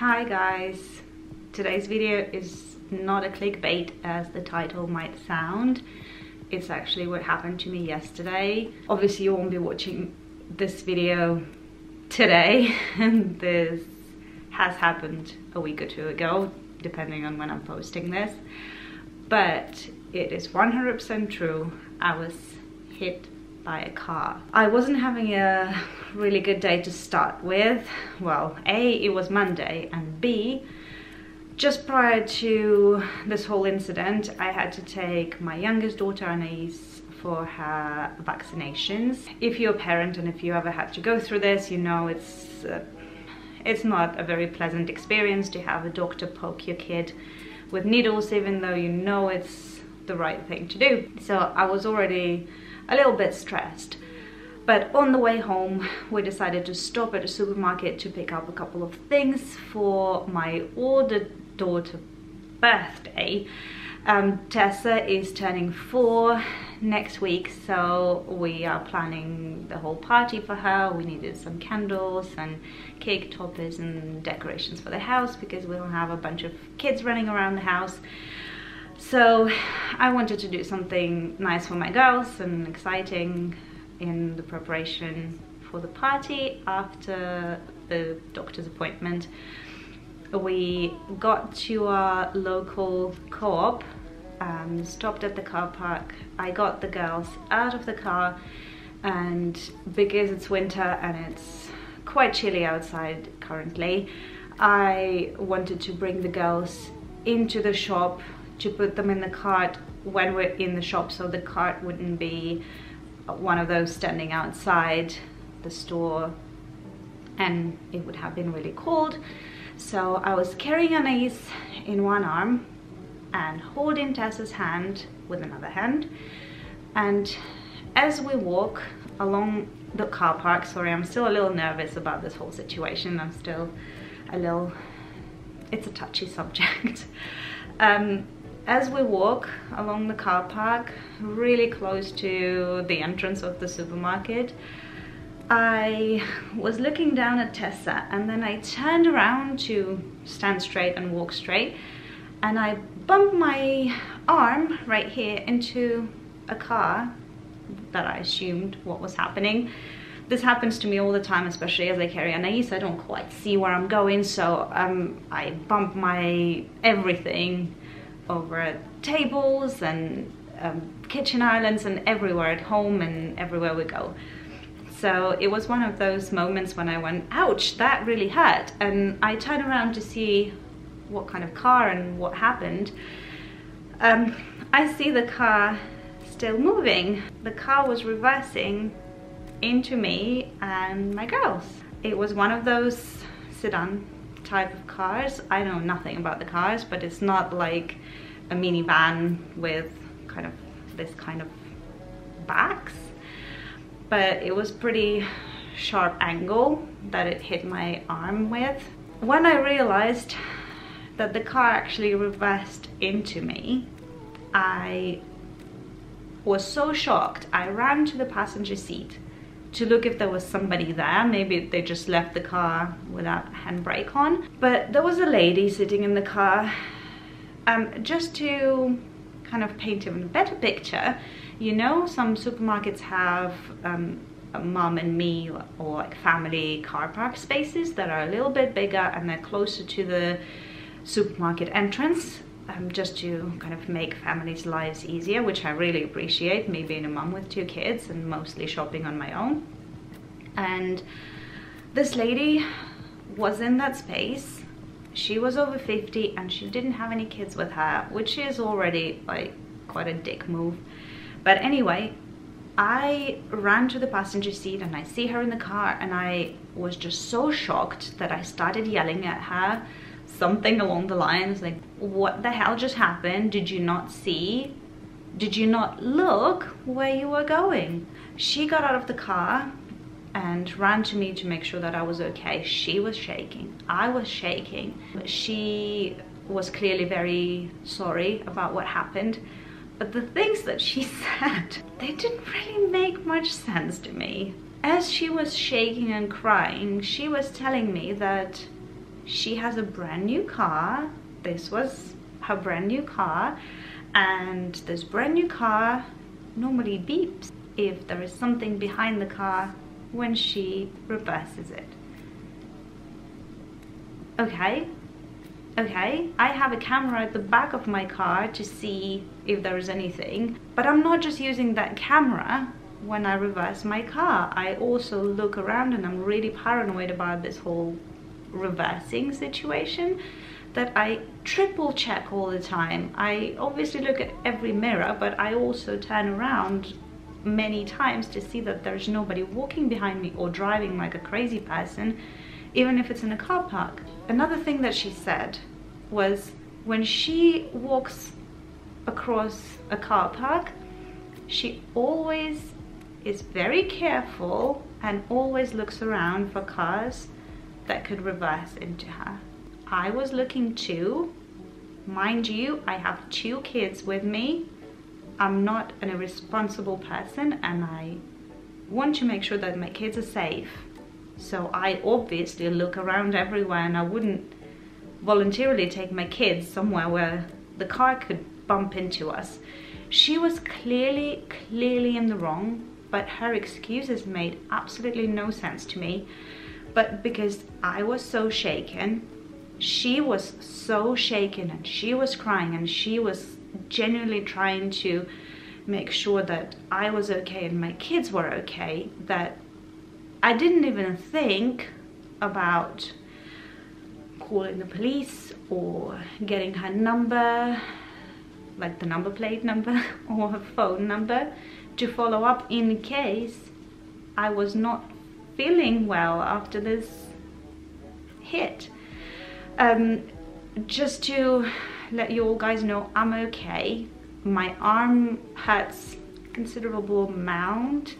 Hi guys, today's video is not a clickbait as the title might sound. It's actually what happened to me yesterday. Obviously you won't be watching this video today and this has happened a week or two ago, depending on when I'm posting this. But it is 100% true. I was hit by a car. I wasn't having a really good day to start with. Well, A, it was Monday, and B, just prior to this whole incident, I had to take my youngest daughter Anais for her vaccinations. If you're a parent and if you ever had to go through this, you know it's not a very pleasant experience to have a doctor poke your kid with needles, even though you know it's the right thing to do. So I was already a little bit stressed. But on the way home, we decided to stop at a supermarket to pick up a couple of things for my older daughter's birthday. Tessa is turning 4 next week, so we are planning the whole party for her. We needed some candles and cake toppers and decorations for the house because we'll have a bunch of kids running around the house. So I wanted to do something nice for my girls and exciting in the preparation for the party after the doctor's appointment. We got to our local co-op, stopped at the car park. I got the girls out of the car, and because it's winter and it's quite chilly outside currently, I wanted to bring the girls into the shop to put them in the cart when we're in the shop, so the cart wouldn't be one of those standing outside the store and it would have been really cold. So I was carrying Anais in one arm and holding Tessa's hand with another hand, and as we walk along the car park, sorry, I'm still a little nervous about this whole situation. I'm still a little, it's a touchy subject. As we walk along the car park, really close to the entrance of the supermarket, I was looking down at Tessa, and then I turned around to stand straight and walk straight, and I bumped my arm right here into a car that I assumed what was happening. This happens to me all the time, especially as I carry Anais. I don't quite see where I'm going, so I bump my everything over tables and kitchen islands and everywhere at home and everywhere we go. So it was one of those moments when I went, ouch, that really hurt. And I turned around to see what kind of car and what happened. I see the car still moving. The car was reversing into me and my girls. It was one of those sedan type of cars. I know nothing about the cars, but it's not like a minivan with kind of this kind of backs, but it was pretty sharp angle that it hit my arm with. When I realized that the car actually reversed into me, I was so shocked. I ran to the passenger seat to look if there was somebody there. Maybe they just left the car without handbrake on, but there was a lady sitting in the car. Just to kind of paint a better picture, you know, some supermarkets have a mom and me or like family car park spaces that are a little bit bigger and they're closer to the supermarket entrance, just to kind of make families' lives easier, which I really appreciate, me being a mom with 2 kids and mostly shopping on my own. And this lady was in that space. She was over 50 and she didn't have any kids with her, which is already like quite a dick move. But anyway, I ran to the passenger seat and I see her in the car, and I was just so shocked that I started yelling at her something along the lines like, what the hell just happened? Did you not see? Did you not look where you were going? She got out of the car and ran to me to make sure that I was okay. She was shaking, I was shaking. She was clearly very sorry about what happened, but the things that she said, they didn't really make much sense to me. As she was shaking and crying, she was telling me that she has a brand new car. This was her brand new car, and this brand new car normally beeps if there is something behind the car when she reverses it. Okay, I have a camera at the back of my car to see if there is anything, but I'm not just using that camera when I reverse my car. I also look around, and I'm really paranoid about this whole reversing situation, that I triple check all the time. I obviously look at every mirror, but I also turn around many times to see that there's nobody walking behind me or driving like a crazy person, even if it's in a car park. Another thing that she said was when she walks across a car park, she always is very careful and always looks around for cars that could reverse into her. I was looking too. Mind you, I have 2 kids with me. I'm not an irresponsible person, and I want to make sure that my kids are safe. So I obviously look around everywhere, and I wouldn't voluntarily take my kids somewhere where the car could bump into us. She was clearly in the wrong, but her excuses made absolutely no sense to me. But because I was so shaken, she was so shaken, and she was crying, and she was genuinely trying to make sure that I was okay and my kids were okay, that I didn't even think about calling the police or getting her number, like the number plate number or her phone number, to follow up in case I was not feeling well after this hit. Just to let you all guys know, I'm okay. My arm hurts a considerable amount,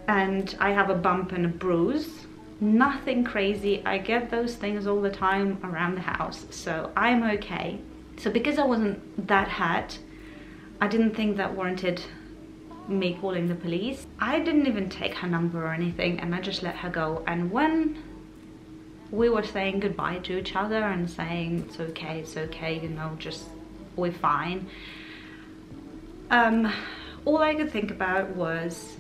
and I have a bump and a bruise. Nothing crazy. I get those things all the time around the house, so I'm okay. So because I wasn't that hurt, I didn't think that warranted me calling the police. I didn't even take her number or anything, and I just let her go. And when we were saying goodbye to each other and saying it's okay, you know, just we're fine, all I could think about was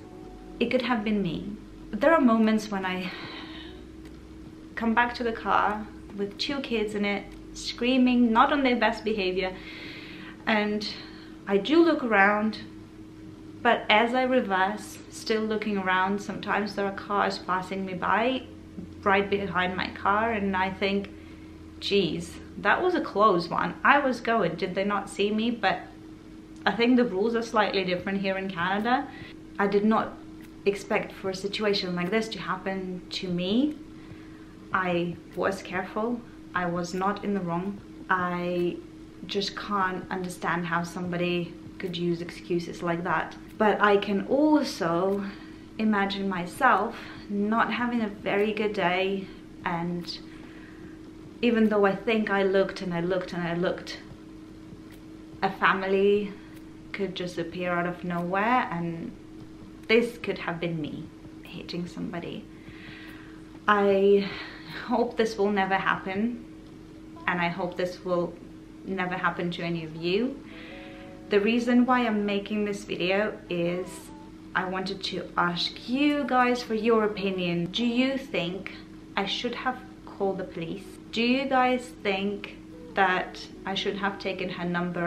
it could have been me. There are moments when I come back to the car with 2 kids in it, screaming, not on their best behavior, and I do look around, but as I reverse, still looking around, sometimes there are cars passing me by right behind my car, and I think, geez, that was a close one. I was going, did they not see me? But I think the rules are slightly different here in Canada. I did not expect for a situation like this to happen to me. I was careful. I was not in the wrong. I just can't understand how somebody could use excuses like that. But I can also imagine myself not having a very good day, and even though I think I looked and I looked and I looked, a family could just appear out of nowhere, and this could have been me hitting somebody. I hope this will never happen, and I hope this will never happen to any of you. The reason why I'm making this video is I wanted to ask you guys for your opinion. Do you think I should have called the police? Do you guys think that I should have taken her number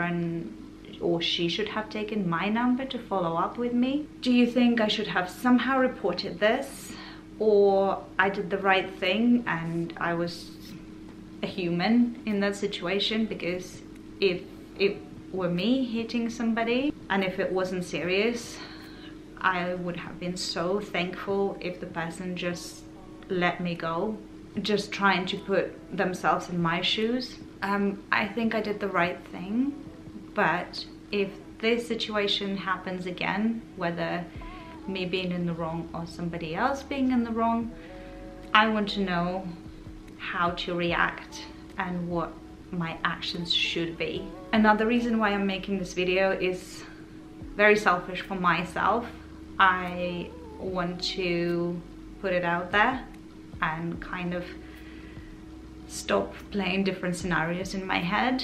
or she should have taken my number to follow up with me? Do you think I should have somehow reported this, or I did the right thing and I was a human in that situation? Because if it were me hitting somebody and if it wasn't serious, I would have been so thankful if the person just let me go, just trying to put themselves in my shoes. I think I did the right thing, but if this situation happens again, whether me being in the wrong or somebody else being in the wrong, I want to know how to react and what my actions should be. Another reason why I'm making this video is very selfish for myself. I want to put it out there and kind of stop playing different scenarios in my head,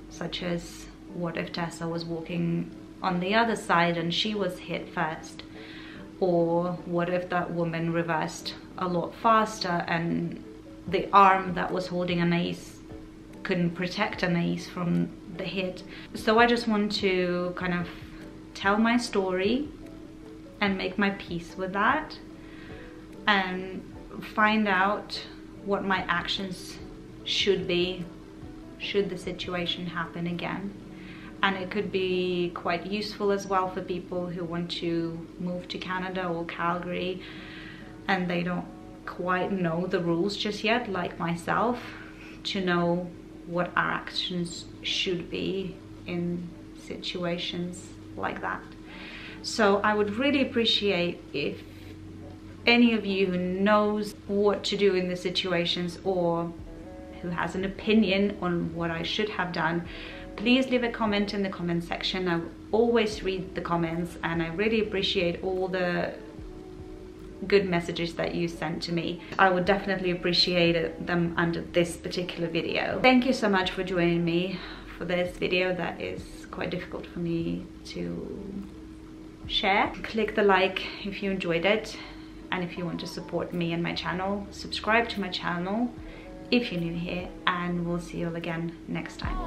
such as what if Tessa was walking on the other side and she was hit first, or what if that woman reversed a lot faster and the arm that was holding Anais couldn't protect Anais from the hit. So I just want to kind of tell my story and make my peace with that and find out what my actions should be should the situation happen again. And it could be quite useful as well for people who want to move to Canada or Calgary and they don't quite know the rules just yet, like myself, to know what our actions should be in situations like that. So I would really appreciate if any of you who knows what to do in the situations or who has an opinion on what I should have done, please leave a comment in the comment section. I always read the comments and I really appreciate all the good messages that you sent to me. I would definitely appreciate them under this particular video. Thank you so much for joining me for this video that is quite difficult for me to share. Click the like if you enjoyed it, and if you want to support me and my channel, subscribe to my channel if you're new here, and we'll see you all again next time.